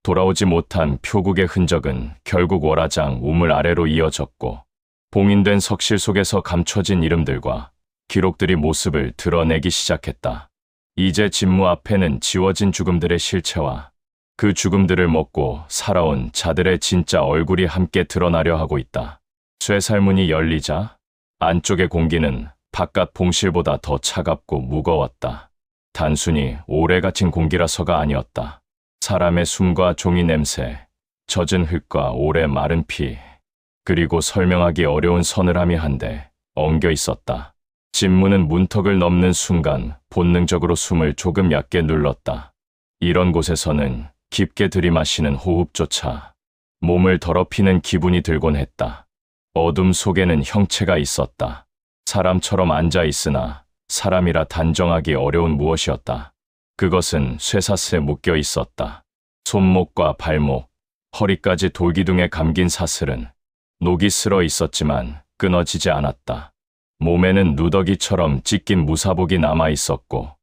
돌아오지 못한 표국의 흔적은 결국 월화장 우물 아래로 이어졌고 봉인된 석실 속에서 감춰진 이름들과 기록들이 모습을 드러내기 시작했다. 이제 진무 앞에는 지워진 죽음들의 실체와 그 죽음들을 먹고 살아온 자들의 진짜 얼굴이 함께 드러나려 하고 있다. 쇠살문이 열리자 안쪽의 공기는 바깥 봉실보다 더 차갑고 무거웠다. 단순히 오래 갇힌 공기라서가 아니었다. 사람의 숨과 종이 냄새, 젖은 흙과 오래 마른 피, 그리고 설명하기 어려운 서늘함이 한데 엉겨 있었다. 진무는 문턱을 넘는 순간 본능적으로 숨을 조금 얕게 눌렀다. 이런 곳에서는 깊게 들이마시는 호흡조차 몸을 더럽히는 기분이 들곤 했다. 어둠 속에는 형체가 있었다. 사람처럼 앉아 있으나 사람이라 단정하기 어려운 무엇이었다. 그것은 쇠사슬에 묶여 있었다. 손목과 발목, 허리까지 돌기둥에 감긴 사슬은 녹이 슬어 있었지만 끊어지지 않았다. 몸에는 누더기처럼 찢긴 무사복이 남아 있었고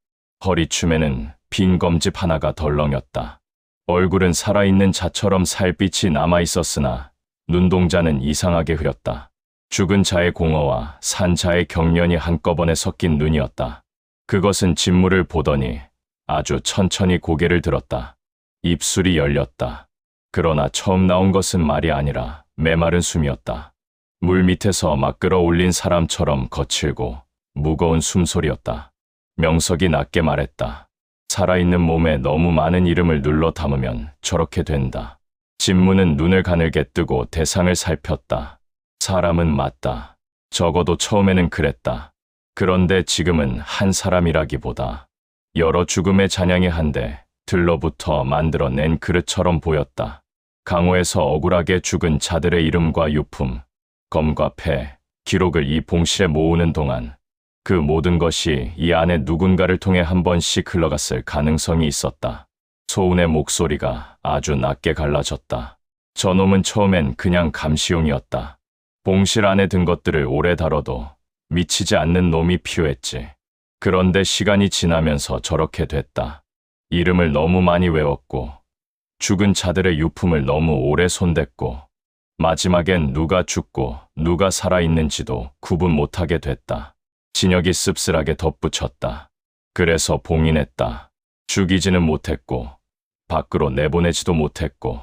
허리춤에는 빈 검집 하나가 덜렁였다. 얼굴은 살아있는 자처럼 살빛이 남아 있었으나 눈동자는 이상하게 흐렸다. 죽은 자의 공허와 산 자의 경련이 한꺼번에 섞인 눈이었다. 그것은 진무를 보더니 아주 천천히 고개를 들었다. 입술이 열렸다. 그러나 처음 나온 것은 말이 아니라 메마른 숨이었다. 물 밑에서 막 끌어올린 사람처럼 거칠고 무거운 숨소리였다. 명석이 낮게 말했다. 살아있는 몸에 너무 많은 이름을 눌러 담으면 저렇게 된다. 진무는 눈을 가늘게 뜨고 대상을 살폈다. 사람은 맞다. 적어도 처음에는 그랬다. 그런데 지금은 한 사람이라기보다 여러 죽음의 잔향이 한데 들러붙어 만들어낸 그릇처럼 보였다. 강호에서 억울하게 죽은 자들의 이름과 유품, 검과 패, 기록을 이 봉실에 모으는 동안 그 모든 것이 이 안에 누군가를 통해 한 번씩 흘러갔을 가능성이 있었다. 소운의 목소리가 아주 낮게 갈라졌다. 저놈은 처음엔 그냥 감시용이었다. 봉실 안에 든 것들을 오래 다뤄도 미치지 않는 놈이 필요했지. 그런데 시간이 지나면서 저렇게 됐다. 이름을 너무 많이 외웠고 죽은 자들의 유품을 너무 오래 손댔고 마지막엔 누가 죽고 누가 살아있는지도 구분 못하게 됐다. 진혁이 씁쓸하게 덧붙였다. 그래서 봉인했다. 죽이지는 못했고 밖으로 내보내지도 못했고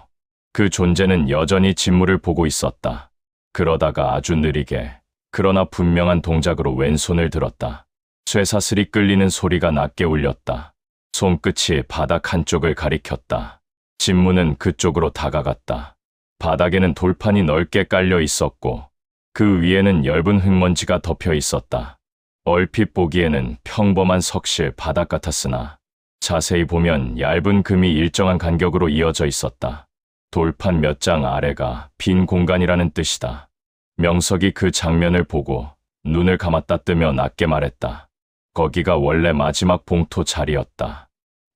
그 존재는 여전히 진무를 보고 있었다. 그러다가 아주 느리게 그러나 분명한 동작으로 왼손을 들었다. 쇠사슬이 끌리는 소리가 낮게 울렸다. 손끝이 바닥 한쪽을 가리켰다. 진무는 그쪽으로 다가갔다. 바닥에는 돌판이 넓게 깔려 있었고 그 위에는 엷은 흙먼지가 덮여 있었다. 얼핏 보기에는 평범한 석실 바닥 같았으나 자세히 보면 얇은 금이 일정한 간격으로 이어져 있었다. 돌판 몇 장 아래가 빈 공간이라는 뜻이다. 명석이 그 장면을 보고 눈을 감았다 뜨며 낮게 말했다. 거기가 원래 마지막 봉토 자리였다.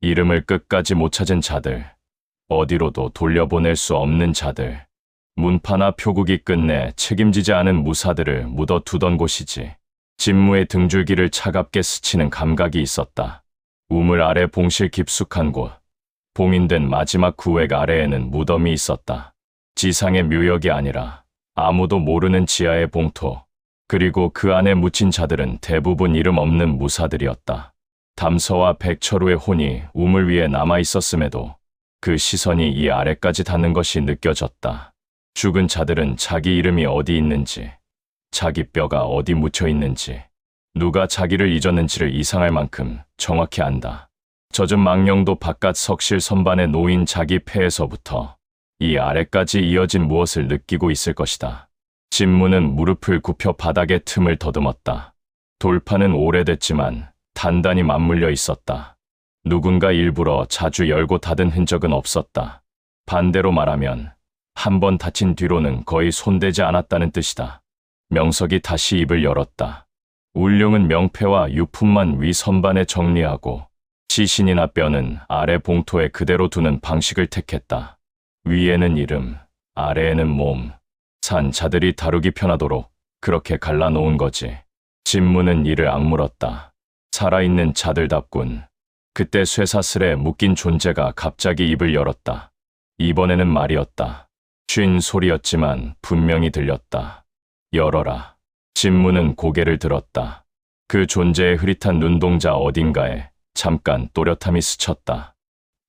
이름을 끝까지 못 찾은 자들, 어디로도 돌려보낼 수 없는 자들, 문파나 표국이 끝내 책임지지 않은 무사들을 묻어두던 곳이지. 진무의 등줄기를 차갑게 스치는 감각이 있었다. 우물 아래 봉실 깊숙한 곳, 봉인된 마지막 구획 아래에는 무덤이 있었다. 지상의 묘역이 아니라 아무도 모르는 지하의 봉토, 그리고 그 안에 묻힌 자들은 대부분 이름 없는 무사들이었다. 담서와 백철우의 혼이 우물 위에 남아 있었음에도 그 시선이 이 아래까지 닿는 것이 느껴졌다. 죽은 자들은 자기 이름이 어디 있는지, 자기 뼈가 어디 묻혀 있는지, 누가 자기를 잊었는지를 이상할 만큼 정확히 안다. 젖은 망령도 바깥 석실 선반에 놓인 자기 폐에서부터 이 아래까지 이어진 무엇을 느끼고 있을 것이다. 진무는 무릎을 굽혀 바닥에 틈을 더듬었다. 돌판은 오래됐지만 단단히 맞물려 있었다. 누군가 일부러 자주 열고 닫은 흔적은 없었다. 반대로 말하면 한 번 닫힌 뒤로는 거의 손대지 않았다는 뜻이다. 명석이 다시 입을 열었다. 울룡은 명패와 유품만 위 선반에 정리하고 시신이나 뼈는 아래 봉토에 그대로 두는 방식을 택했다. 위에는 이름, 아래에는 몸, 산 자들이 다루기 편하도록 그렇게 갈라놓은 거지. 진무는 이를 악물었다. 살아있는 자들답군. 그때 쇠사슬에 묶인 존재가 갑자기 입을 열었다. 이번에는 말이었다. 쉰 소리였지만 분명히 들렸다. 열어라. 진무는 고개를 들었다. 그 존재의 흐릿한 눈동자 어딘가에 잠깐 또렷함이 스쳤다.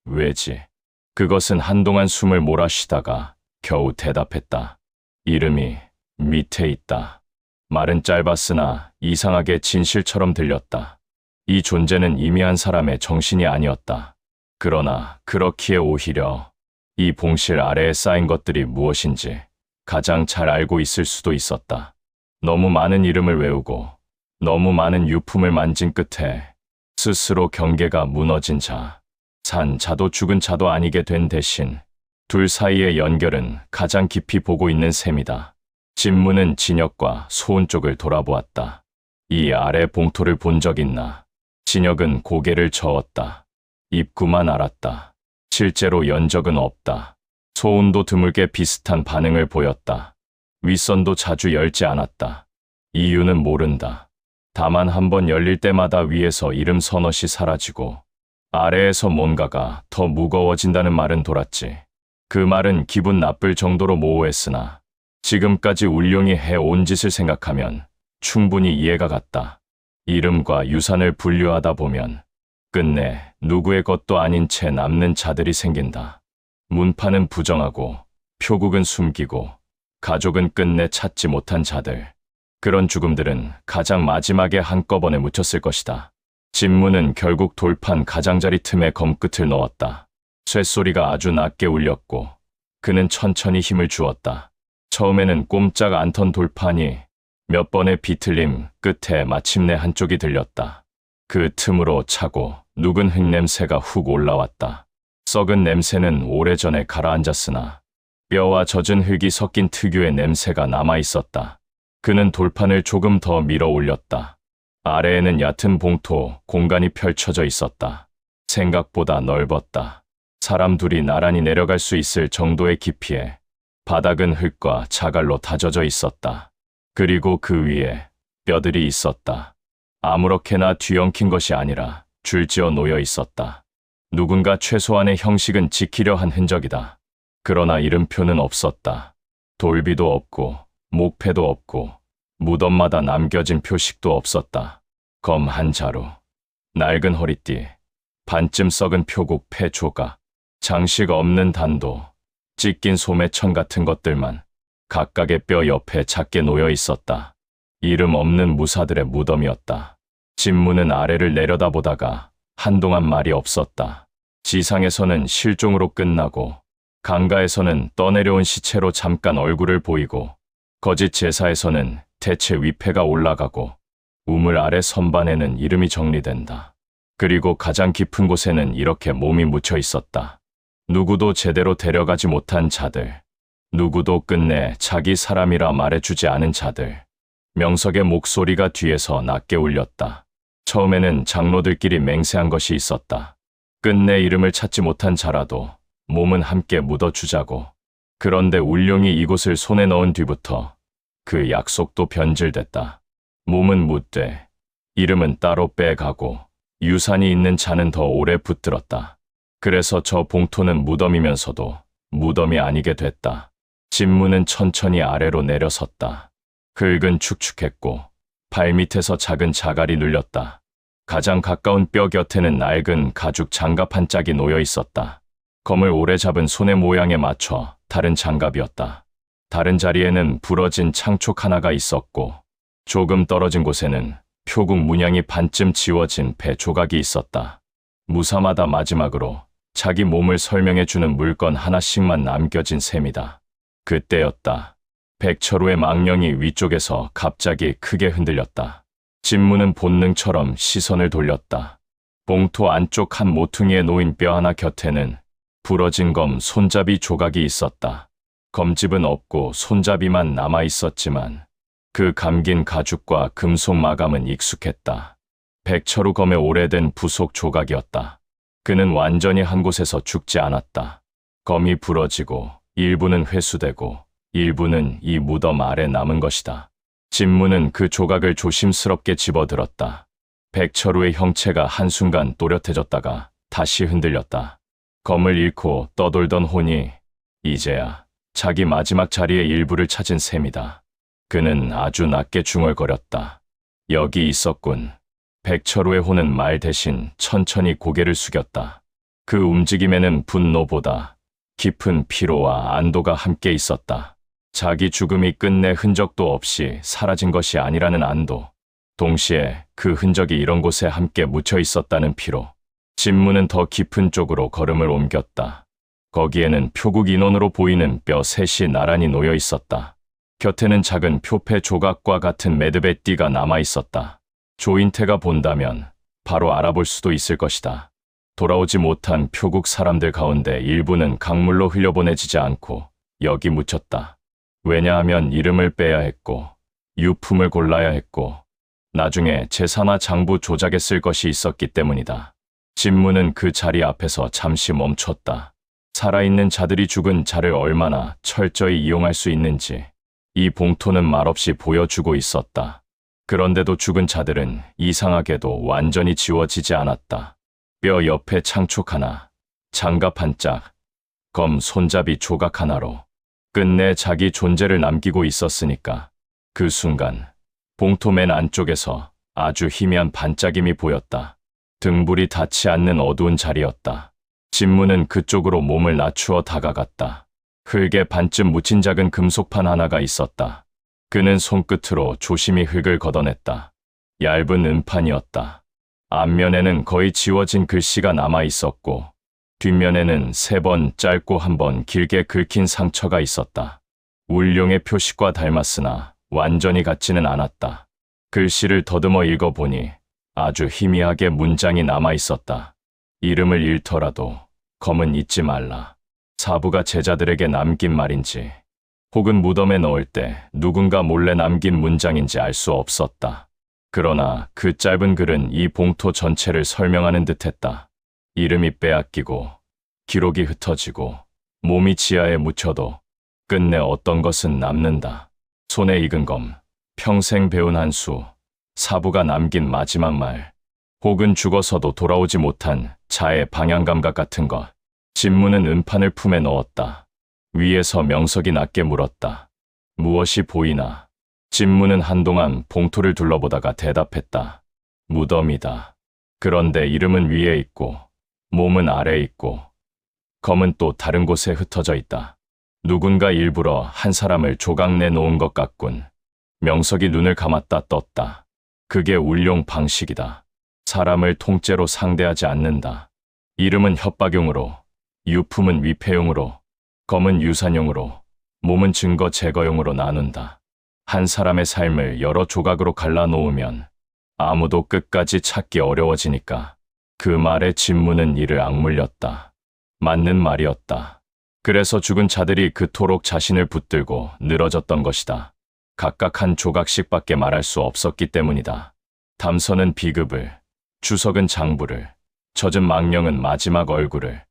왜지? 그것은 한동안 숨을 몰아쉬다가 겨우 대답했다. 이름이 밑에 있다. 말은 짧았으나 이상하게 진실처럼 들렸다. 이 존재는 이미 사람의 정신이 아니었다. 그러나 그렇기에 오히려 이 봉실 아래에 쌓인 것들이 무엇인지 가장 잘 알고 있을 수도 있었다. 너무 많은 이름을 외우고 너무 많은 유품을 만진 끝에 스스로 경계가 무너진 자, 산 자도 죽은 자도 아니게 된 대신 둘 사이의 연결은 가장 깊이 보고 있는 셈이다. 진무는 진혁과 소은 쪽을 돌아보았다. 이 아래 봉토를 본 적 있나? 진혁은 고개를 저었다. 입구만 알았다. 실제로 연 적은 없다. 소은도 드물게 비슷한 반응을 보였다. 윗선도 자주 열지 않았다. 이유는 모른다. 다만 한번 열릴 때마다 위에서 이름 서넛이 사라지고 아래에서 뭔가가 더 무거워진다는 말은 돌았지. 그 말은 기분 나쁠 정도로 모호했으나 지금까지 울룡이 해온 짓을 생각하면 충분히 이해가 갔다. 이름과 유산을 분류하다 보면 끝내 누구의 것도 아닌 채 남는 자들이 생긴다. 문파는 부정하고 표국은 숨기고 가족은 끝내 찾지 못한 자들. 그런 죽음들은 가장 마지막에 한꺼번에 묻혔을 것이다. 진무는 결국 돌판 가장자리 틈에 검끝을 넣었다. 쇳소리가 아주 낮게 울렸고 그는 천천히 힘을 주었다. 처음에는 꼼짝 않던 돌판이 몇 번의 비틀림 끝에 마침내 한쪽이 들렸다. 그 틈으로 차고 누군 흙냄새가 훅 올라왔다. 썩은 냄새는 오래전에 가라앉았으나 뼈와 젖은 흙이 섞인 특유의 냄새가 남아있었다. 그는 돌판을 조금 더 밀어 올렸다. 아래에는 얕은 봉토 공간이 펼쳐져 있었다. 생각보다 넓었다. 사람 둘이 나란히 내려갈 수 있을 정도의 깊이에 바닥은 흙과 자갈로 다져져 있었다. 그리고 그 위에 뼈들이 있었다. 아무렇게나 뒤엉킨 것이 아니라 줄지어 놓여 있었다. 누군가 최소한의 형식은 지키려 한 흔적이다. 그러나 이름표는 없었다. 돌비도 없고 목패도 없고 무덤마다 남겨진 표식도 없었다. 검 한 자루, 낡은 허리띠, 반쯤 썩은 표국 폐 조각, 장식 없는 단도, 찢긴 소매천 같은 것들만 각각의 뼈 옆에 작게 놓여 있었다. 이름 없는 무사들의 무덤이었다. 진무는 아래를 내려다보다가 한동안 말이 없었다. 지상에서는 실종으로 끝나고 강가에서는 떠내려온 시체로 잠깐 얼굴을 보이고 거짓 제사에서는 대체 위패가 올라가고 우물 아래 선반에는 이름이 정리된다. 그리고 가장 깊은 곳에는 이렇게 몸이 묻혀 있었다. 누구도 제대로 데려가지 못한 자들, 누구도 끝내 자기 사람이라 말해주지 않은 자들. 명석의 목소리가 뒤에서 낮게 울렸다. 처음에는 장로들끼리 맹세한 것이 있었다. 끝내 이름을 찾지 못한 자라도 몸은 함께 묻어주자고. 그런데 울룡이 이곳을 손에 넣은 뒤부터 그 약속도 변질됐다. 몸은 묻되 이름은 따로 빼가고 유산이 있는 자는 더 오래 붙들었다. 그래서 저 봉토는 무덤이면서도 무덤이 아니게 됐다. 진무는 천천히 아래로 내려섰다. 흙은 축축했고 발밑에서 작은 자갈이 눌렸다. 가장 가까운 뼈 곁에는 낡은 가죽 장갑 한 짝이 놓여 있었다. 검을 오래 잡은 손의 모양에 맞춰 다른 장갑이었다. 다른 자리에는 부러진 창촉 하나가 있었고 조금 떨어진 곳에는 표국 문양이 반쯤 지워진 배 조각이 있었다. 무사마다 마지막으로 자기 몸을 설명해주는 물건 하나씩만 남겨진 셈이다. 그때였다. 백철우의 망령이 위쪽에서 갑자기 크게 흔들렸다. 진무는 본능처럼 시선을 돌렸다. 봉토 안쪽 한 모퉁이에 놓인 뼈 하나 곁에는 부러진 검 손잡이 조각이 있었다. 검집은 없고 손잡이만 남아 있었지만 그 감긴 가죽과 금속 마감은 익숙했다. 백철우 검의 오래된 부속 조각이었다. 그는 완전히 한 곳에서 죽지 않았다. 검이 부러지고 일부는 회수되고 일부는 이 무덤 아래 남은 것이다. 진무는 그 조각을 조심스럽게 집어들었다. 백철우의 형체가 한순간 또렷해졌다가 다시 흔들렸다. 검을 잃고 떠돌던 혼이 이제야 자기 마지막 자리의 일부를 찾은 셈이다. 그는 아주 낮게 중얼거렸다. 여기 있었군. 백철우의 호는 말 대신 천천히 고개를 숙였다. 그 움직임에는 분노보다 깊은 피로와 안도가 함께 있었다. 자기 죽음이 끝내 흔적도 없이 사라진 것이 아니라는 안도, 동시에 그 흔적이 이런 곳에 함께 묻혀 있었다는 피로. 진무는 더 깊은 쪽으로 걸음을 옮겼다. 거기에는 표국 인원으로 보이는 뼈 셋이 나란히 놓여 있었다. 곁에는 작은 표패 조각과 같은 매듭의 띠가 남아 있었다. 조인태가 본다면 바로 알아볼 수도 있을 것이다. 돌아오지 못한 표국 사람들 가운데 일부는 강물로 흘려보내지지 않고 여기 묻혔다. 왜냐하면 이름을 빼야 했고 유품을 골라야 했고 나중에 제사나 장부 조작에 쓸 것이 있었기 때문이다. 진무는 그 자리 앞에서 잠시 멈췄다. 살아있는 자들이 죽은 자를 얼마나 철저히 이용할 수 있는지 이 봉토는 말없이 보여주고 있었다. 그런데도 죽은 자들은 이상하게도 완전히 지워지지 않았다. 뼈 옆에 창촉 하나, 장갑 한 짝, 검 손잡이 조각 하나로 끝내 자기 존재를 남기고 있었으니까. 그 순간 봉토 맨 안쪽에서 아주 희미한 반짝임이 보였다. 등불이 닿지 않는 어두운 자리였다. 진무는 그쪽으로 몸을 낮추어 다가갔다. 흙에 반쯤 묻힌 작은 금속판 하나가 있었다. 그는 손끝으로 조심히 흙을 걷어냈다. 얇은 은판이었다. 앞면에는 거의 지워진 글씨가 남아 있었고 뒷면에는 3번 짧고 1번 길게 긁힌 상처가 있었다. 울룡의 표식과 닮았으나 완전히 같지는 않았다. 글씨를 더듬어 읽어보니 아주 희미하게 문장이 남아 있었다. 이름을 잃더라도 검은 잊지 말라. 사부가 제자들에게 남긴 말인지 혹은 무덤에 넣을 때 누군가 몰래 남긴 문장인지 알 수 없었다. 그러나 그 짧은 글은 이 봉토 전체를 설명하는 듯했다. 이름이 빼앗기고 기록이 흩어지고 몸이 지하에 묻혀도 끝내 어떤 것은 남는다. 손에 익은 검, 평생 배운 한 수, 사부가 남긴 마지막 말, 혹은 죽어서도 돌아오지 못한 자의 방향감각 같은 것. 진무는 은판을 품에 넣었다. 위에서 명석이 낮게 물었다. 무엇이 보이나? 진무는 한동안 봉토를 둘러보다가 대답했다. 무덤이다. 그런데 이름은 위에 있고 몸은 아래에 있고 검은 또 다른 곳에 흩어져 있다. 누군가 일부러 한 사람을 조각내 놓은 것 같군. 명석이 눈을 감았다 떴다. 그게 울룡 방식이다. 사람을 통째로 상대하지 않는다. 이름은 협박용으로, 유품은 위패용으로, 검은 유산용으로, 몸은 증거 제거용으로 나눈다. 한 사람의 삶을 여러 조각으로 갈라놓으면 아무도 끝까지 찾기 어려워지니까. 그 말에 진무는 이를 악물렸다. 맞는 말이었다. 그래서 죽은 자들이 그토록 자신을 붙들고 늘어졌던 것이다. 각각 한 조각씩밖에 말할 수 없었기 때문이다. 담선은 비급을, 주석은 장부를, 젖은 망령은 마지막 얼굴을,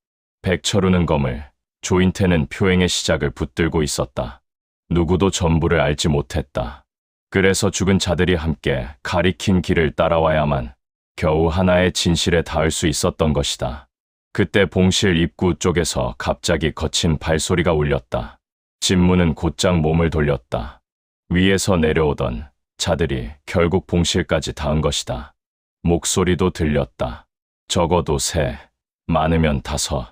백철우는 검을, 조인태는 표행의 시작을 붙들고 있었다. 누구도 전부를 알지 못했다. 그래서 죽은 자들이 함께 가리킨 길을 따라와야만 겨우 하나의 진실에 닿을 수 있었던 것이다. 그때 봉실 입구 쪽에서 갑자기 거친 발소리가 울렸다. 진무는 곧장 몸을 돌렸다. 위에서 내려오던 자들이 결국 봉실까지 닿은 것이다. 목소리도 들렸다. 적어도 3, 많으면 5.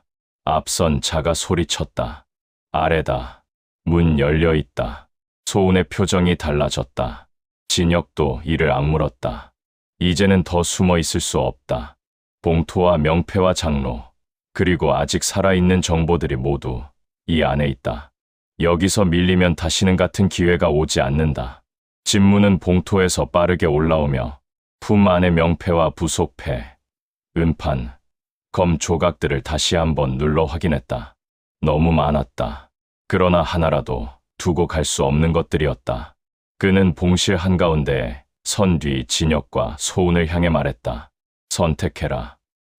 앞선 자가 소리쳤다. 아래다. 문 열려 있다. 소운의 표정이 달라졌다. 진혁도 이를 악물었다. 이제는 더 숨어 있을 수 없다. 봉토와 명패와 장로, 그리고 아직 살아있는 정보들이 모두 이 안에 있다. 여기서 밀리면 다시는 같은 기회가 오지 않는다. 진무는 봉토에서 빠르게 올라오며 품 안의 명패와 부속패, 은판, 검 조각들을 다시 한번 눌러 확인했다. 너무 많았다. 그러나 하나라도 두고 갈 수 없는 것들이었다. 그는 봉실 한가운데에 선 뒤 진혁과 소운을 향해 말했다. 선택해라.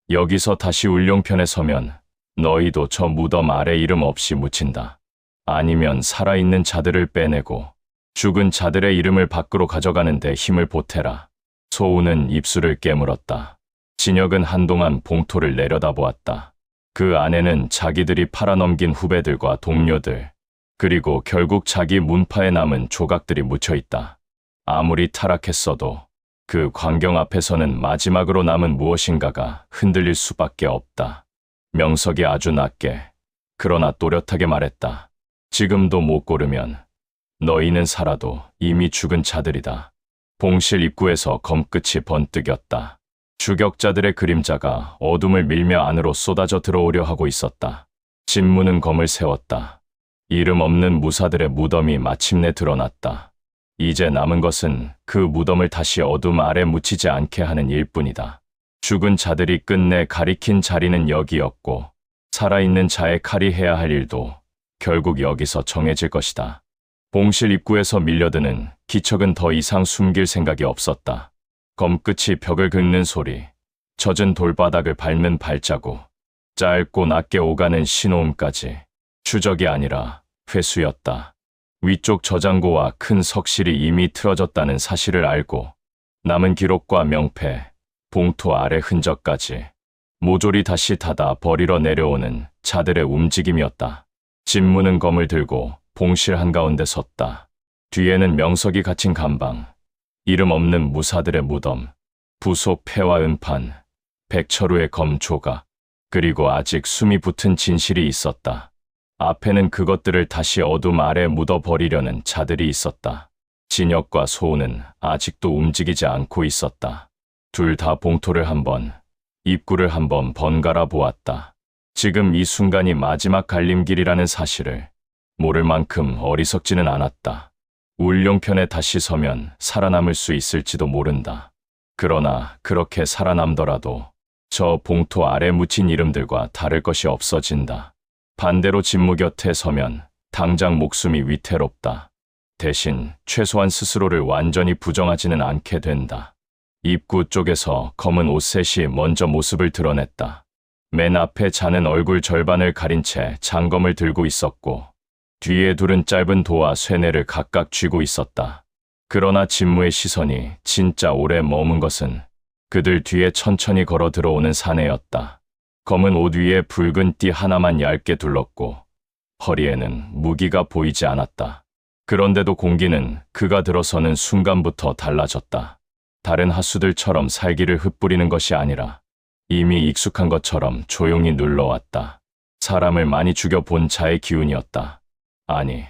여기서 다시 울룡편에 서면 너희도 저 무덤 아래 이름 없이 묻힌다. 아니면 살아있는 자들을 빼내고 죽은 자들의 이름을 밖으로 가져가는 데 힘을 보태라. 소운은 입술을 깨물었다. 진혁은 한동안 봉토를 내려다보았다. 그 안에는 자기들이 팔아넘긴 후배들과 동료들, 그리고 결국 자기 문파에 남은 조각들이 묻혀 있다. 아무리 타락했어도 그 광경 앞에서는 마지막으로 남은 무엇인가가 흔들릴 수밖에 없다. 명석이 아주 낮게, 그러나 또렷하게 말했다. 지금도 못 고르면 너희는 살아도 이미 죽은 자들이다. 봉실 입구에서 검끝이 번뜩였다. 추격자들의 그림자가 어둠을 밀며 안으로 쏟아져 들어오려 하고 있었다. 진무는 검을 세웠다. 이름 없는 무사들의 무덤이 마침내 드러났다. 이제 남은 것은 그 무덤을 다시 어둠 아래 묻히지 않게 하는 일뿐이다. 죽은 자들이 끝내 가리킨 자리는 여기였고, 살아있는 자의 칼이 해야 할 일도 결국 여기서 정해질 것이다. 봉실 입구에서 밀려드는 기척은 더 이상 숨길 생각이 없었다. 검끝이 벽을 긁는 소리, 젖은 돌바닥을 밟는 발자국, 짧고 낮게 오가는 신호음까지 추적이 아니라 회수였다. 위쪽 저장고와 큰 석실이 이미 틀어졌다는 사실을 알고 남은 기록과 명패, 봉투 아래 흔적까지 모조리 다시 닫아 버리러 내려오는 자들의 움직임이었다. 진무는 검을 들고 봉실 한가운데 섰다. 뒤에는 명석이 갇힌 감방, 이름 없는 무사들의 무덤, 부속 폐와 은판, 백철우의 검 조각, 그리고 아직 숨이 붙은 진실이 있었다. 앞에는 그것들을 다시 어둠 아래 묻어버리려는 자들이 있었다. 진혁과 소우는 아직도 움직이지 않고 있었다. 둘 다 봉토를 한번, 입구를 한번 번갈아 보았다. 지금 이 순간이 마지막 갈림길이라는 사실을 모를 만큼 어리석지는 않았다. 울룡편에 다시 서면 살아남을 수 있을지도 모른다. 그러나 그렇게 살아남더라도 저 봉토 아래 묻힌 이름들과 다를 것이 없어진다. 반대로 진무 곁에 서면 당장 목숨이 위태롭다. 대신 최소한 스스로를 완전히 부정하지는 않게 된다. 입구 쪽에서 검은 옷셋이 먼저 모습을 드러냈다. 맨 앞에 자는 얼굴 절반을 가린 채 장검을 들고 있었고, 뒤에 둘은 짧은 도와 쇠뇌를 각각 쥐고 있었다. 그러나 진무의 시선이 진짜 오래 머문 것은 그들 뒤에 천천히 걸어 들어오는 사내였다. 검은 옷 위에 붉은 띠 하나만 얇게 둘렀고 허리에는 무기가 보이지 않았다. 그런데도 공기는 그가 들어서는 순간부터 달라졌다. 다른 하수들처럼 살기를 흩뿌리는 것이 아니라 이미 익숙한 것처럼 조용히 눌러왔다. 사람을 많이 죽여본 자의 기운이었다. 아니,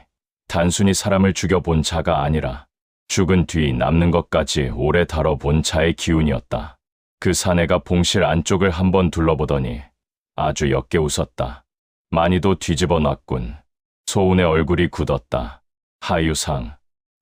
단순히 사람을 죽여본 자가 아니라 죽은 뒤 남는 것까지 오래 다뤄본 자의 기운이었다. 그 사내가 봉실 안쪽을 한번 둘러보더니 아주 옅게 웃었다. 많이도 뒤집어 놨군. 소운의 얼굴이 굳었다. 하유상.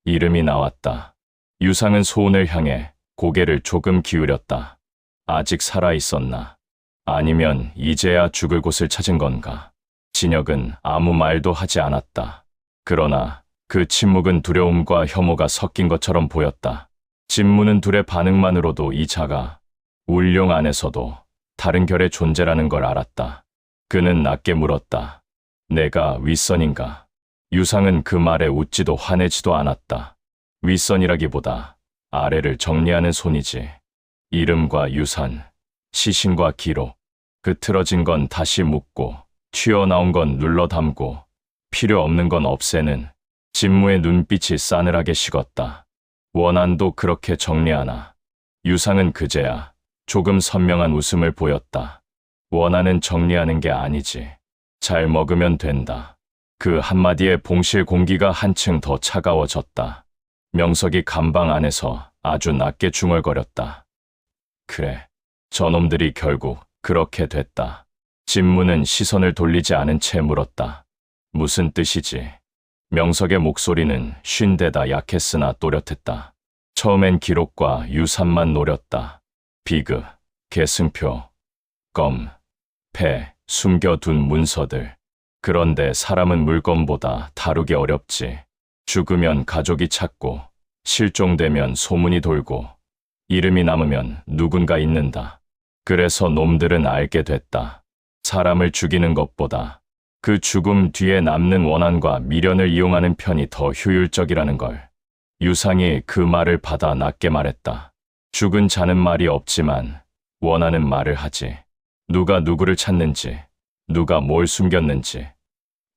이름이 나왔다. 유상은 소운을 향해 고개를 조금 기울였다. 아직 살아있었나? 아니면 이제야 죽을 곳을 찾은 건가? 진혁은 아무 말도 하지 않았다. 그러나 그 침묵은 두려움과 혐오가 섞인 것처럼 보였다. 진무는 둘의 반응만으로도 이 자가 울룡 안에서도 다른 결의 존재라는 걸 알았다. 그는 낮게 물었다. 내가 윗선인가? 유상은 그 말에 웃지도 화내지도 않았다. 윗선이라기보다 아래를 정리하는 손이지. 이름과 유산, 시신과 기록, 그 틀어진 건 다시 묶고, 튀어나온 건 눌러 담고, 필요 없는 건 없애는. 진무의 눈빛이 싸늘하게 식었다. 원한도 그렇게 정리하나. 유상은 그제야 조금 선명한 웃음을 보였다. 원한은 정리하는 게 아니지. 잘 먹으면 된다. 그 한마디에 봉실 공기가 한층 더 차가워졌다. 명석이 감방 안에서 아주 낮게 중얼거렸다. 그래, 저놈들이 결국 그렇게 됐다. 진무는 시선을 돌리지 않은 채 물었다. 무슨 뜻이지? 명석의 목소리는 쉰데다 약했으나 또렷했다. 처음엔 기록과 유산만 노렸다. 비극, 계승표, 검, 패, 숨겨둔 문서들. 그런데 사람은 물건보다 다루기 어렵지. 죽으면 가족이 찾고, 실종되면 소문이 돌고, 이름이 남으면 누군가 잊는다. 그래서 놈들은 알게 됐다. 사람을 죽이는 것보다 그 죽음 뒤에 남는 원한과 미련을 이용하는 편이 더 효율적이라는 걸. 유상이 그 말을 받아 낮게 말했다. 죽은 자는 말이 없지만 원하는 말을 하지. 누가 누구를 찾는지, 누가 뭘 숨겼는지,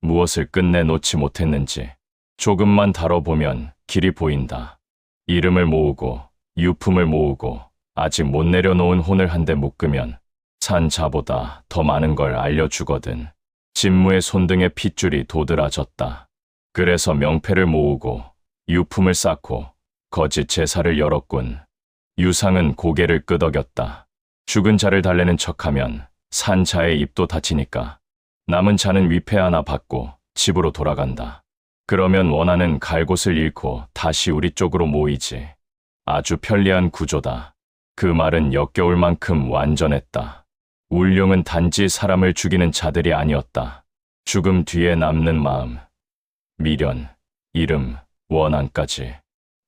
무엇을 끝내 놓지 못했는지 조금만 다뤄보면 길이 보인다. 이름을 모으고 유품을 모으고 아직 못 내려놓은 혼을 한데 묶으면 산자보다 더 많은 걸 알려주거든. 진무의 손등에 핏줄이 도드라졌다. 그래서 명패를 모으고 유품을 쌓고 거짓 제사를 열었군. 유상은 고개를 끄덕였다. 죽은 자를 달래는 척하면 산 자의 입도 다치니까 남은 자는 위패 하나 받고 집으로 돌아간다. 그러면 원하는 갈 곳을 잃고 다시 우리 쪽으로 모이지. 아주 편리한 구조다. 그 말은 역겨울 만큼 완전했다. 울룡은 단지 사람을 죽이는 자들이 아니었다. 죽음 뒤에 남는 마음, 미련, 이름, 원한까지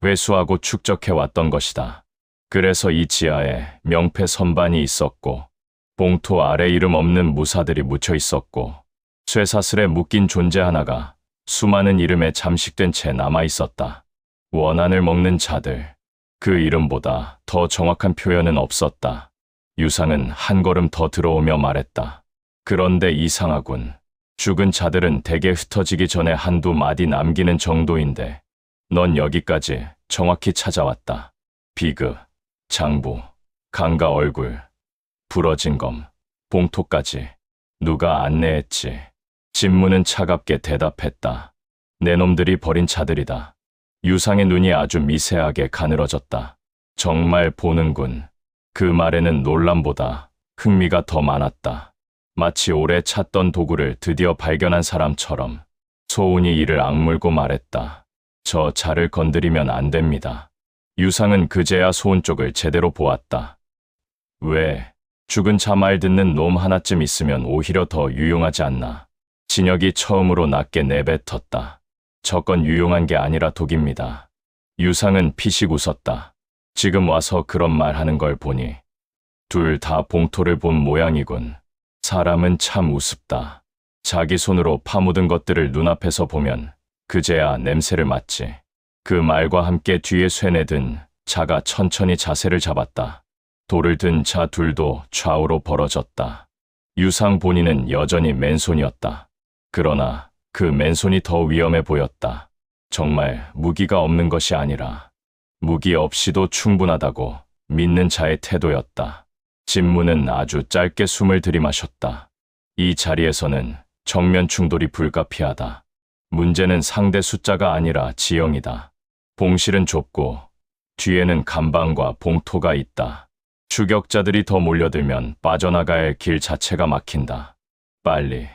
회수하고 축적해왔던 것이다. 그래서 이 지하에 명패 선반이 있었고 봉토 아래 이름 없는 무사들이 묻혀 있었고 쇠사슬에 묶인 존재 하나가 수많은 이름에 잠식된 채 남아 있었다. 원한을 먹는 자들. 그 이름보다 더 정확한 표현은 없었다. 유상은 한 걸음 더 들어오며 말했다. 그런데 이상하군. 죽은 자들은 대개 흩어지기 전에 한두 마디 남기는 정도인데 넌 여기까지 정확히 찾아왔다. 비극, 장부, 강가 얼굴, 부러진 검, 봉토까지. 누가 안내했지? 진무는 차갑게 대답했다. 내 놈들이 버린 차들이다. 유상의 눈이 아주 미세하게 가늘어졌다. 정말 보는군. 그 말에는 놀람보다 흥미가 더 많았다. 마치 오래 찾던 도구를 드디어 발견한 사람처럼 소운이 이를 악물고 말했다. 저 자를 건드리면 안 됩니다. 유상은 그제야 소운 쪽을 제대로 보았다. 왜? 죽은 자 말 듣는 놈 하나쯤 있으면 오히려 더 유용하지 않나. 진혁이 처음으로 낮게 내뱉었다. 저건 유용한 게 아니라 독입니다. 유상은 피식 웃었다. 지금 와서 그런 말 하는 걸 보니 둘 다 봉토를 본 모양이군. 사람은 참 우습다. 자기 손으로 파묻은 것들을 눈앞에서 보면 그제야 냄새를 맡지. 그 말과 함께 뒤에 쇠내든 자가 천천히 자세를 잡았다. 돌을 든 자 둘도 좌우로 벌어졌다. 유상 본인은 여전히 맨손이었다. 그러나 그 맨손이 더 위험해 보였다. 정말 무기가 없는 것이 아니라 무기 없이도 충분하다고 믿는 자의 태도였다. 진무는 아주 짧게 숨을 들이마셨다. 이 자리에서는 정면 충돌이 불가피하다. 문제는 상대 숫자가 아니라 지형이다. 봉실은 좁고 뒤에는 간방과 봉토가 있다. 추격자들이 더 몰려들면 빠져나갈 길 자체가 막힌다. 빨리,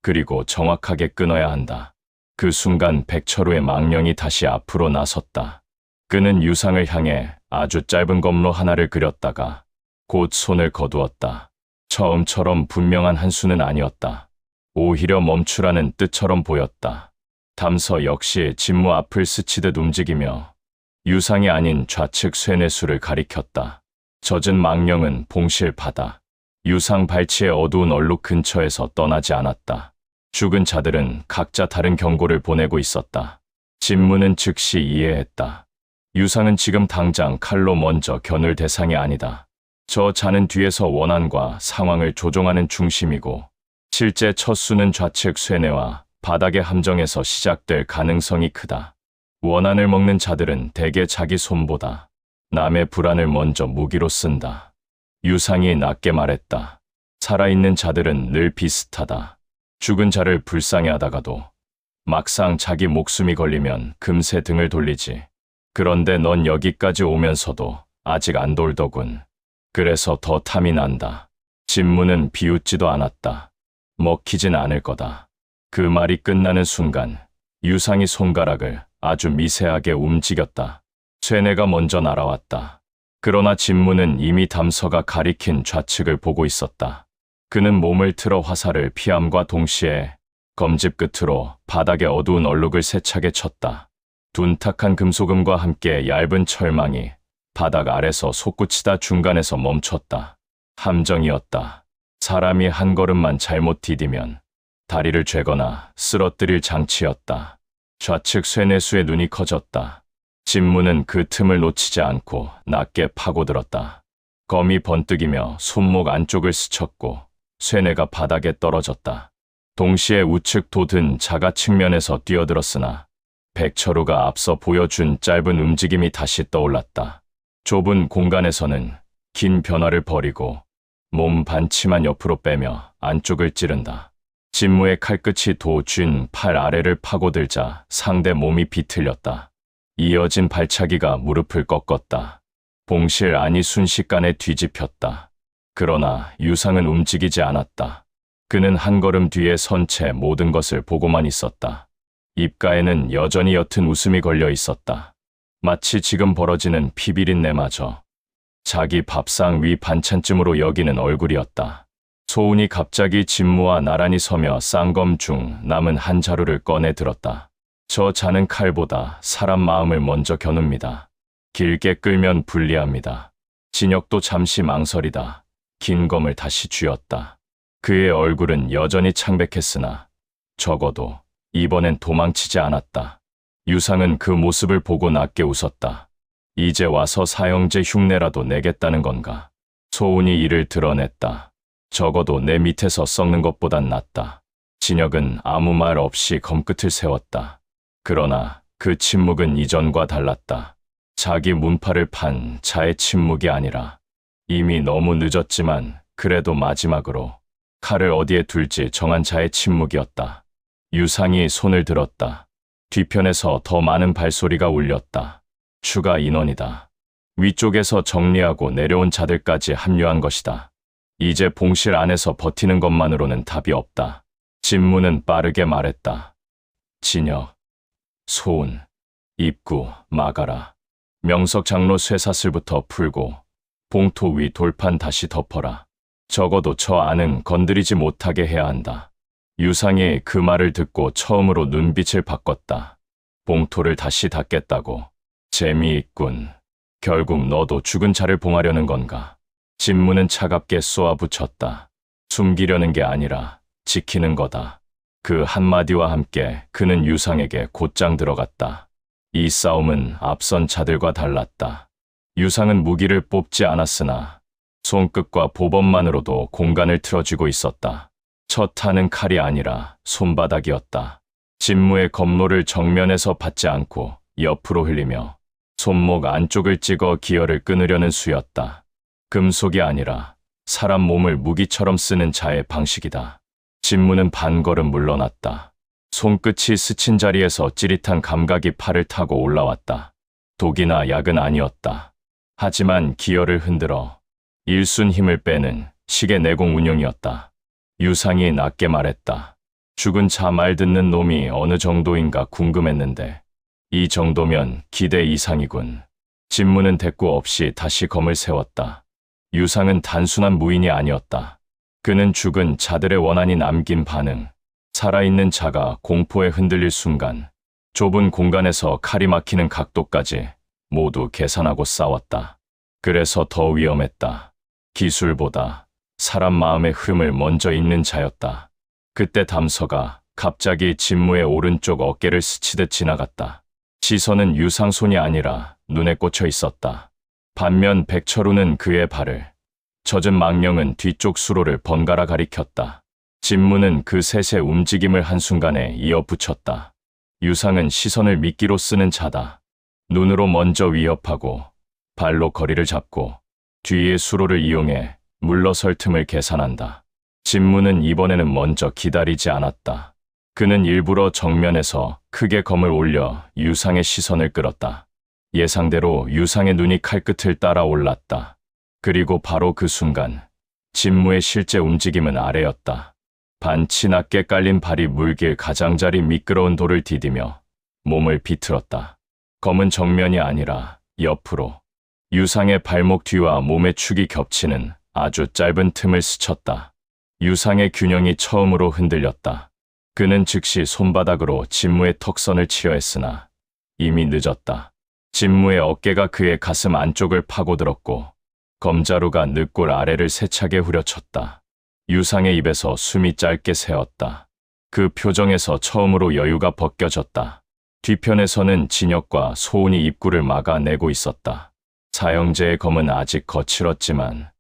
그리고 정확하게 끊어야 한다. 그 순간 백철우의 망령이 다시 앞으로 나섰다. 그는 유상을 향해 아주 짧은 검로 하나를 그렸다가 곧 손을 거두었다. 처음처럼 분명한 한 수는 아니었다. 오히려 멈추라는 뜻처럼 보였다. 담서 역시 진무 앞을 스치듯 움직이며 유상이 아닌 좌측 쇠뇌수를 가리켰다. 젖은 망령은 봉실 바다. 유상 발치의 어두운 얼룩 근처에서 떠나지 않았다. 죽은 자들은 각자 다른 경고를 보내고 있었다. 진무는 즉시 이해했다. 유상은 지금 당장 칼로 먼저 겨눌 대상이 아니다. 저 자는 뒤에서 원한과 상황을 조종하는 중심이고 실제 첫 수는 좌측 쇠뇌와 바닥의 함정에서 시작될 가능성이 크다. 원한을 먹는 자들은 대개 자기 손보다 남의 불안을 먼저 무기로 쓴다. 유상이 낮게 말했다. 살아있는 자들은 늘 비슷하다. 죽은 자를 불쌍해하다가도 막상 자기 목숨이 걸리면 금세 등을 돌리지. 그런데 넌 여기까지 오면서도 아직 안 돌더군. 그래서 더 탐이 난다. 진무는 비웃지도 않았다. 먹히진 않을 거다. 그 말이 끝나는 순간 유상이 손가락을 아주 미세하게 움직였다. 쇠뇌가 먼저 날아왔다. 그러나 진무는 이미 담서가 가리킨 좌측을 보고 있었다. 그는 몸을 틀어 화살을 피함과 동시에 검집 끝으로 바닥의 어두운 얼룩을 세차게 쳤다. 둔탁한 금소금과 함께 얇은 철망이 바닥 아래서 솟구치다 중간에서 멈췄다. 함정이었다. 사람이 한 걸음만 잘못 디디면 다리를 죄거나 쓰러뜨릴 장치였다. 좌측 쇠뇌수의 눈이 커졌다. 진무는 그 틈을 놓치지 않고 낮게 파고들었다. 검이 번뜩이며 손목 안쪽을 스쳤고 쇠뇌가 바닥에 떨어졌다. 동시에 우측 돋은 자가 측면에서 뛰어들었으나 백철우가 앞서 보여준 짧은 움직임이 다시 떠올랐다. 좁은 공간에서는 긴 변화를 버리고 몸 반치만 옆으로 빼며 안쪽을 찌른다. 진무의 칼끝이 도쥔 팔 아래를 파고들자 상대 몸이 비틀렸다. 이어진 발차기가 무릎을 꺾었다. 봉실 안이 순식간에 뒤집혔다. 그러나 유상은 움직이지 않았다. 그는 한 걸음 뒤에 선 채 모든 것을 보고만 있었다. 입가에는 여전히 옅은 웃음이 걸려 있었다. 마치 지금 벌어지는 피비린내마저 자기 밥상 위 반찬쯤으로 여기는 얼굴이었다. 소운이 갑자기 진무와 나란히 서며 쌍검 중 남은 한 자루를 꺼내 들었다. 저 자는 칼보다 사람 마음을 먼저 겨눕니다. 길게 끌면 불리합니다. 진혁도 잠시 망설이다. 긴 검을 다시 쥐었다. 그의 얼굴은 여전히 창백했으나 적어도 이번엔 도망치지 않았다. 유상은 그 모습을 보고 낮게 웃었다. 이제 와서 사형제 흉내라도 내겠다는 건가? 소운이 이를 드러냈다. 적어도 내 밑에서 썩는 것보단 낫다. 진혁은 아무 말 없이 검끝을 세웠다. 그러나 그 침묵은 이전과 달랐다. 자기 문파를 판 자의 침묵이 아니라 이미 너무 늦었지만 그래도 마지막으로 칼을 어디에 둘지 정한 자의 침묵이었다. 유상이 손을 들었다. 뒤편에서 더 많은 발소리가 울렸다. 추가 인원이다. 위쪽에서 정리하고 내려온 자들까지 합류한 것이다. 이제 봉실 안에서 버티는 것만으로는 답이 없다. 진무는 빠르게 말했다. 진혁, 소운, 입구 막아라. 명석 장로 쇠사슬부터 풀고 봉토 위 돌판 다시 덮어라. 적어도 저 안은 건드리지 못하게 해야 한다. 유상이 그 말을 듣고 처음으로 눈빛을 바꿨다. 봉토를 다시 닫겠다고. 재미있군. 결국 너도 죽은 자를 봉하려는 건가? 진무는 차갑게 쏘아붙였다. 숨기려는 게 아니라 지키는 거다. 그 한마디와 함께 그는 유상에게 곧장 들어갔다. 이 싸움은 앞선 자들과 달랐다. 유상은 무기를 뽑지 않았으나 손끝과 보범만으로도 공간을 틀어쥐고 있었다. 첫 타는 칼이 아니라 손바닥이었다. 진무의 검로를 정면에서 받지 않고 옆으로 흘리며 손목 안쪽을 찍어 기혈을 끊으려는 수였다. 금속이 아니라 사람 몸을 무기처럼 쓰는 자의 방식이다. 진무는 반걸음 물러났다. 손끝이 스친 자리에서 찌릿한 감각이 팔을 타고 올라왔다. 독이나 약은 아니었다. 하지만 기혈을 흔들어 일순 힘을 빼는 식의 내공 운용이었다. 유상이 낮게 말했다. 죽은 자 말 듣는 놈이 어느 정도인가 궁금했는데 이 정도면 기대 이상이군. 진무는 대꾸 없이 다시 검을 세웠다. 유상은 단순한 무인이 아니었다. 그는 죽은 자들의 원한이 남긴 반응, 살아있는 자가 공포에 흔들릴 순간, 좁은 공간에서 칼이 막히는 각도까지 모두 계산하고 싸웠다. 그래서 더 위험했다. 기술보다 사람 마음의 흠을 먼저 읽는 자였다. 그때 담서가 갑자기 진무의 오른쪽 어깨를 스치듯 지나갔다. 시선은 유상 손이 아니라 눈에 꽂혀 있었다. 반면 백철우는 그의 발을, 젖은 망령은 뒤쪽 수로를 번갈아 가리켰다. 진무는 그 셋의 움직임을 한순간에 이어붙였다. 유상은 시선을 미끼로 쓰는 자다. 눈으로 먼저 위협하고 발로 거리를 잡고 뒤의 수로를 이용해 물러설 틈을 계산한다. 진무는 이번에는 먼저 기다리지 않았다. 그는 일부러 정면에서 크게 검을 올려 유상의 시선을 끌었다. 예상대로 유상의 눈이 칼끝을 따라 올랐다. 그리고 바로 그 순간 진무의 실제 움직임은 아래였다. 반치 낮게 깔린 발이 물길 가장자리 미끄러운 돌을 디디며 몸을 비틀었다. 검은 정면이 아니라 옆으로 유상의 발목 뒤와 몸의 축이 겹치는 아주 짧은 틈을 스쳤다. 유상의 균형이 처음으로 흔들렸다. 그는 즉시 손바닥으로 진무의 턱선을 치려 했으나 이미 늦었다. 진무의 어깨가 그의 가슴 안쪽을 파고들었고 검자루가 늑골 아래를 세차게 후려쳤다. 유상의 입에서 숨이 짧게 새었다. 그 표정에서 처음으로 여유가 벗겨졌다. 뒤편에서는 진혁과 소운이 입구를 막아내고 있었다. 사형제의 검은 아직 거칠었지만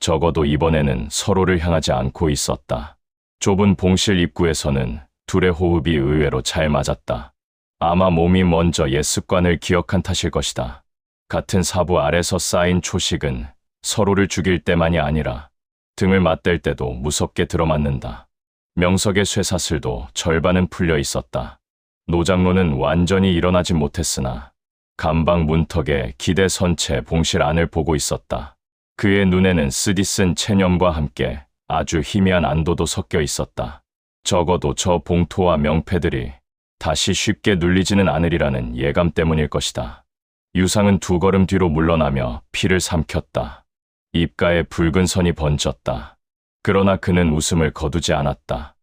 적어도 이번에는 서로를 향하지 않고 있었다. 좁은 봉실 입구에서는 둘의 호흡이 의외로 잘 맞았다. 아마 몸이 먼저 옛 습관을 기억한 탓일 것이다. 같은 사부 아래서 쌓인 초식은 서로를 죽일 때만이 아니라 등을 맞댈 때도 무섭게 들어맞는다. 명석의 쇠사슬도 절반은 풀려 있었다. 노장로는 완전히 일어나지 못했으나 감방 문턱에 기대 선 채 봉실 안을 보고 있었다. 그의 눈에는 쓰디쓴 체념과 함께 아주 희미한 안도도 섞여 있었다. 적어도 저 봉토와 명패들이 다시 쉽게 눌리지는 않으리라는 예감 때문일 것이다. 유상은 두 걸음 뒤로 물러나며 피를 삼켰다. 입가에 붉은 선이 번졌다. 그러나 그는 웃음을 거두지 않았다.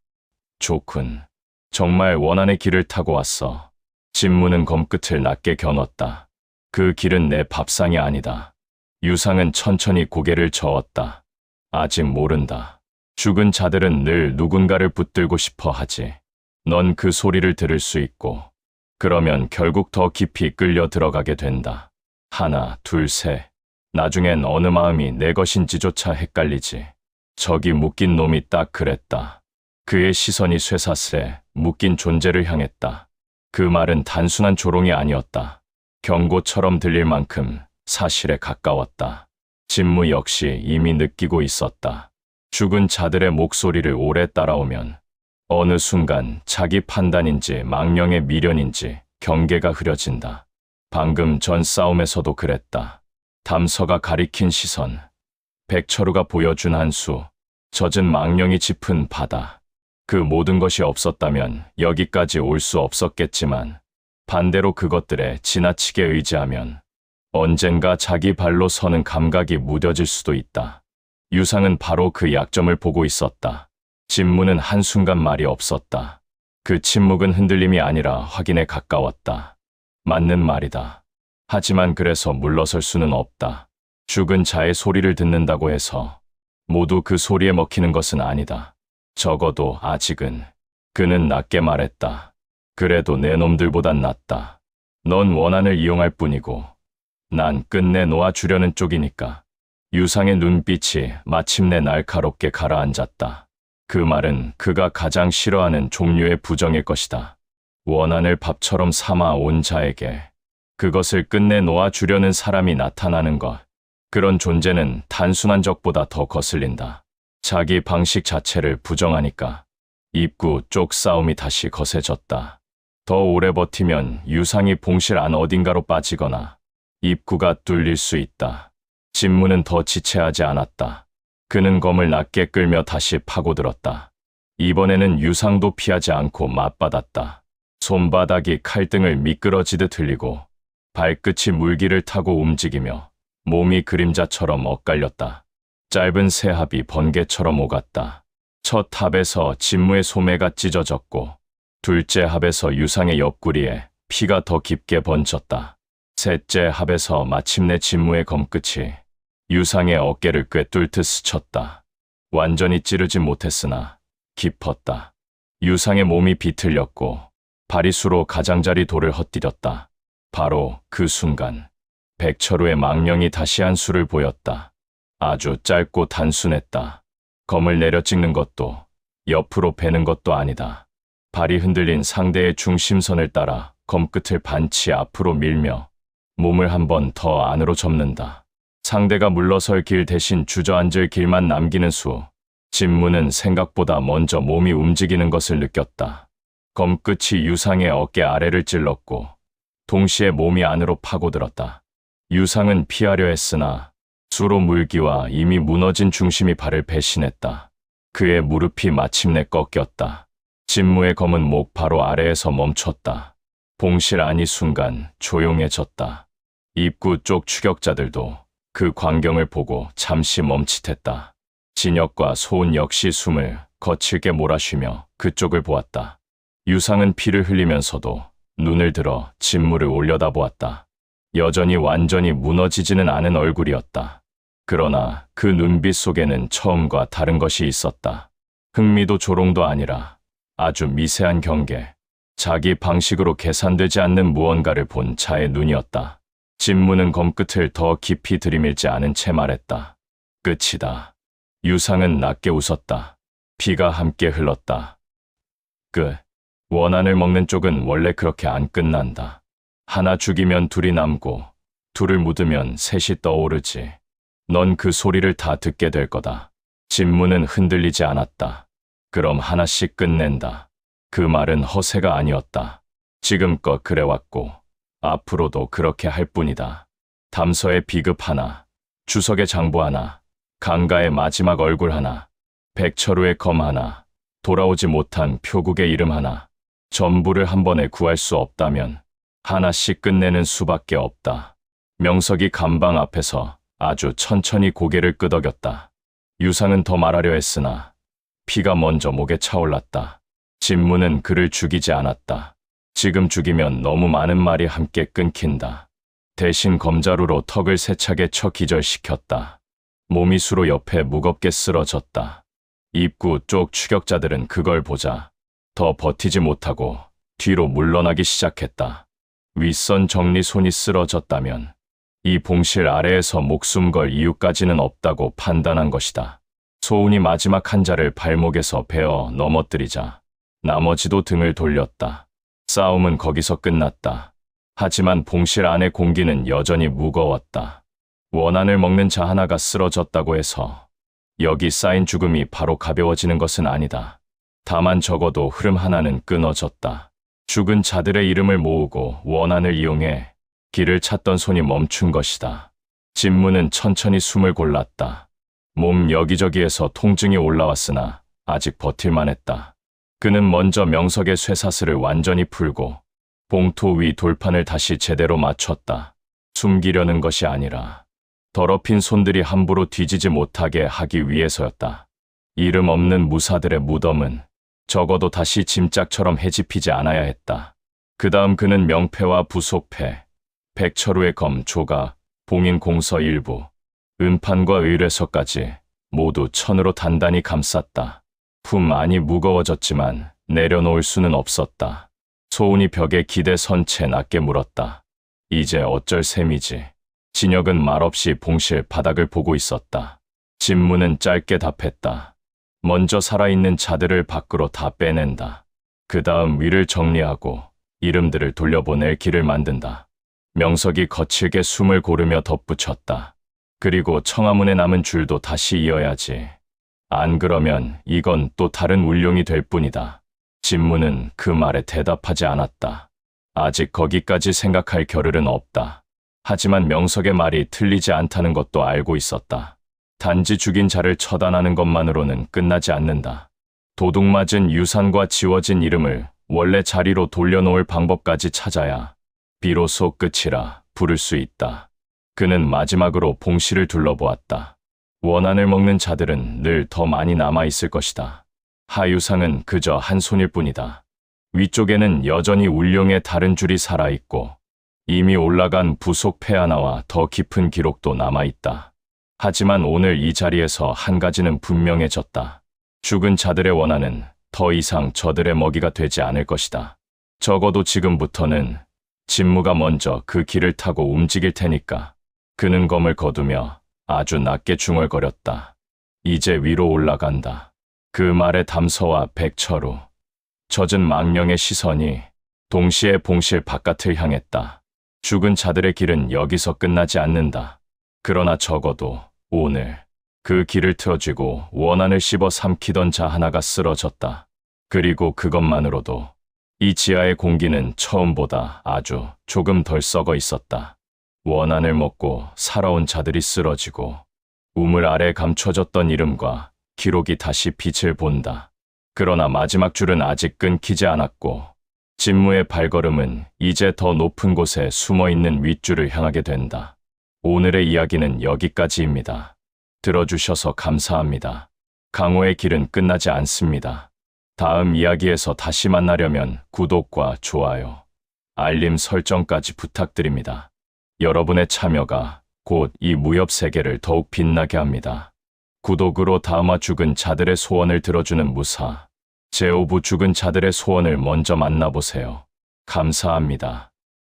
좋군. 정말 원한의 길을 타고 왔어. 진무는 검끝을 낮게 겨눴다. 그 길은 내 밥상이 아니다. 유상은 천천히 고개를 저었다. 아직 모른다. 죽은 자들은 늘 누군가를 붙들고 싶어 하지. 넌 그 소리를 들을 수 있고, 그러면 결국 더 깊이 끌려 들어가게 된다. 하나, 둘, 셋. 나중엔 어느 마음이 내 것인지조차 헷갈리지. 저기 묶인 놈이 딱 그랬다. 그의 시선이 쇠사슬에 묶인 존재를 향했다. 그 말은 단순한 조롱이 아니었다. 경고처럼 들릴 만큼 사실에 가까웠다. 진무 역시 이미 느끼고 있었다. 죽은 자들의 목소리를 오래 따라오면 어느 순간 자기 판단인지 망령의 미련인지 경계가 흐려진다. 방금 전 싸움에서도 그랬다. 담서가 가리킨 시선, 백철우가 보여준 한수, 젖은 망령이 짚은 바다. 그 모든 것이 없었다면 여기까지 올 수 없었겠지만 반대로 그것들에 지나치게 의지하면 언젠가 자기 발로 서는 감각이 무뎌질 수도 있다. 유상은 바로 그 약점을 보고 있었다. 진무는 한순간 말이 없었다. 그 침묵은 흔들림이 아니라 확인에 가까웠다. 맞는 말이다. 하지만 그래서 물러설 수는 없다. 죽은 자의 소리를 듣는다고 해서 모두 그 소리에 먹히는 것은 아니다. 적어도 아직은. 그는 낮게 말했다. 그래도 내 놈들보단 낫다. 넌 원한을 이용할 뿐이고 난 끝내 놓아주려는 쪽이니까. 유상의 눈빛이 마침내 날카롭게 가라앉았다. 그 말은 그가 가장 싫어하는 종류의 부정일 것이다. 원한을 밥처럼 삼아 온 자에게 그것을 끝내 놓아주려는 사람이 나타나는 것. 그런 존재는 단순한 적보다 더 거슬린다. 자기 방식 자체를 부정하니까. 입구 쪽 싸움이 다시 거세졌다. 더 오래 버티면 유상이 봉실 안 어딘가로 빠지거나 입구가 뚫릴 수 있다. 진무는 더 지체하지 않았다. 그는 검을 낮게 끌며 다시 파고들었다. 이번에는 유상도 피하지 않고 맞받았다. 손바닥이 칼등을 미끄러지듯 흘리고 발끝이 물기를 타고 움직이며 몸이 그림자처럼 엇갈렸다. 짧은 새합이 번개처럼 오갔다. 첫 합에서 진무의 소매가 찢어졌고 둘째 합에서 유상의 옆구리에 피가 더 깊게 번졌다. 셋째 합에서 마침내 진무의 검끝이 유상의 어깨를 꿰뚫듯 스쳤다. 완전히 찌르지 못했으나 깊었다. 유상의 몸이 비틀렸고 바리수로 가장자리 돌을 헛디뎠다. 바로 그 순간 백철우의 망령이 다시 한 수를 보였다. 아주 짧고 단순했다. 검을 내려 찍는 것도 옆으로 베는 것도 아니다. 발이 흔들린 상대의 중심선을 따라 검끝을 반치 앞으로 밀며 몸을 한 번 더 안으로 접는다. 상대가 물러설 길 대신 주저앉을 길만 남기는 수. 진무는 생각보다 먼저 몸이 움직이는 것을 느꼈다. 검끝이 유상의 어깨 아래를 찔렀고 동시에 몸이 안으로 파고들었다. 유상은 피하려 했으나 수로 물기와 이미 무너진 중심이 발을 배신했다. 그의 무릎이 마침내 꺾였다. 진무의 검은 목 바로 아래에서 멈췄다. 봉실 안이 순간 조용해졌다. 입구 쪽 추격자들도 그 광경을 보고 잠시 멈칫했다. 진혁과 소은 역시 숨을 거칠게 몰아쉬며 그쪽을 보았다. 유상은 피를 흘리면서도 눈을 들어 진무를 올려다보았다. 여전히 완전히 무너지지는 않은 얼굴이었다. 그러나 그 눈빛 속에는 처음과 다른 것이 있었다. 흥미도 조롱도 아니라 아주 미세한 경계. 자기 방식으로 계산되지 않는 무언가를 본 자의 눈이었다. 진무는 검끝을 더 깊이 들이밀지 않은 채 말했다. 끝이다. 유상은 낮게 웃었다. 피가 함께 흘렀다. 끝. 원한을 먹는 쪽은 원래 그렇게 안 끝난다. 하나 죽이면 둘이 남고, 둘을 묻으면 셋이 떠오르지. 넌 그 소리를 다 듣게 될 거다. 진무는 흔들리지 않았다. 그럼 하나씩 끝낸다. 그 말은 허세가 아니었다. 지금껏 그래왔고, 앞으로도 그렇게 할 뿐이다. 담서의 비급 하나, 주석의 장부 하나, 강가의 마지막 얼굴 하나, 백철우의 검 하나, 돌아오지 못한 표국의 이름 하나, 전부를 한 번에 구할 수 없다면 하나씩 끝내는 수밖에 없다. 명석이 감방 앞에서 아주 천천히 고개를 끄덕였다. 유상은 더 말하려 했으나 피가 먼저 목에 차올랐다. 진무는 그를 죽이지 않았다. 지금 죽이면 너무 많은 말이 함께 끊긴다. 대신 검자루로 턱을 세차게 쳐 기절시켰다. 몸이 수로 옆에 무겁게 쓰러졌다. 입구 쪽 추격자들은 그걸 보자 더 버티지 못하고 뒤로 물러나기 시작했다. 윗선 정리 손이 쓰러졌다면 이 봉실 아래에서 목숨 걸 이유까지는 없다고 판단한 것이다. 소운이 마지막 한 자를 발목에서 베어 넘어뜨리자 나머지도 등을 돌렸다. 싸움은 거기서 끝났다. 하지만 봉실 안의 공기는 여전히 무거웠다. 원한을 먹는 자 하나가 쓰러졌다고 해서 여기 쌓인 죽음이 바로 가벼워지는 것은 아니다. 다만 적어도 흐름 하나는 끊어졌다. 죽은 자들의 이름을 모으고 원한을 이용해 길을 찾던 손이 멈춘 것이다. 진무는 천천히 숨을 골랐다. 몸 여기저기에서 통증이 올라왔으나 아직 버틸만 했다. 그는 먼저 명석의 쇠사슬을 완전히 풀고 봉토 위 돌판을 다시 제대로 맞췄다. 숨기려는 것이 아니라 더럽힌 손들이 함부로 뒤지지 못하게 하기 위해서였다. 이름 없는 무사들의 무덤은 적어도 다시 짐짝처럼 해집히지 않아야 했다. 그 다음 그는 명패와 부속패, 백철우의 검 조각, 봉인 공서 일부, 은판과 의뢰서까지 모두 천으로 단단히 감쌌다. 품 많이 무거워졌지만 내려놓을 수는 없었다. 소운이 벽에 기대 선 채 낮게 물었다. 이제 어쩔 셈이지. 진혁은 말없이 봉실 바닥을 보고 있었다. 진무는 짧게 답했다. 먼저 살아있는 자들을 밖으로 다 빼낸다. 그 다음 위를 정리하고 이름들을 돌려보낼 길을 만든다. 명석이 거칠게 숨을 고르며 덧붙였다. 그리고 청화문에 남은 줄도 다시 이어야지. 안 그러면 이건 또 다른 울룡이 될 뿐이다. 진무는 그 말에 대답하지 않았다. 아직 거기까지 생각할 겨를은 없다. 하지만 명석의 말이 틀리지 않다는 것도 알고 있었다. 단지 죽인 자를 처단하는 것만으로는 끝나지 않는다. 도둑맞은 유산과 지워진 이름을 원래 자리로 돌려놓을 방법까지 찾아야 비로소 끝이라 부를 수 있다. 그는 마지막으로 봉실을 둘러보았다. 원한을 먹는 자들은 늘 더 많이 남아있을 것이다. 하유상은 그저 한 손일 뿐이다. 위쪽에는 여전히 울룡의 다른 줄이 살아있고 이미 올라간 부속패 하나와 더 깊은 기록도 남아있다. 하지만 오늘 이 자리에서 한 가지는 분명해졌다. 죽은 자들의 원한은 더 이상 저들의 먹이가 되지 않을 것이다. 적어도 지금부터는 진무가 먼저 그 길을 타고 움직일 테니까. 그는 검을 거두며 아주 낮게 중얼거렸다. 이제 위로 올라간다. 그 말에 담서와 백철우, 젖은 망령의 시선이 동시에 봉실 바깥을 향했다. 죽은 자들의 길은 여기서 끝나지 않는다. 그러나 적어도 오늘 그 길을 틀어쥐고 원한을 씹어 삼키던 자 하나가 쓰러졌다. 그리고 그것만으로도 이 지하의 공기는 처음보다 아주 조금 덜 썩어 있었다. 원한을 먹고 살아온 자들이 쓰러지고 우물 아래 감춰졌던 이름과 기록이 다시 빛을 본다. 그러나 마지막 줄은 아직 끊기지 않았고 진무의 발걸음은 이제 더 높은 곳에 숨어있는 윗줄을 향하게 된다. 오늘의 이야기는 여기까지입니다. 들어주셔서 감사합니다. 강호의 길은 끝나지 않습니다. 다음 이야기에서 다시 만나려면 구독과 좋아요, 알림 설정까지 부탁드립니다. 여러분의 참여가 곧 이 무협 세계를 더욱 빛나게 합니다. 구독으로 다음화 죽은 자들의 소원을 들어주는 무사, 제5부 죽은 자들의 소원을 먼저 만나보세요. 감사합니다.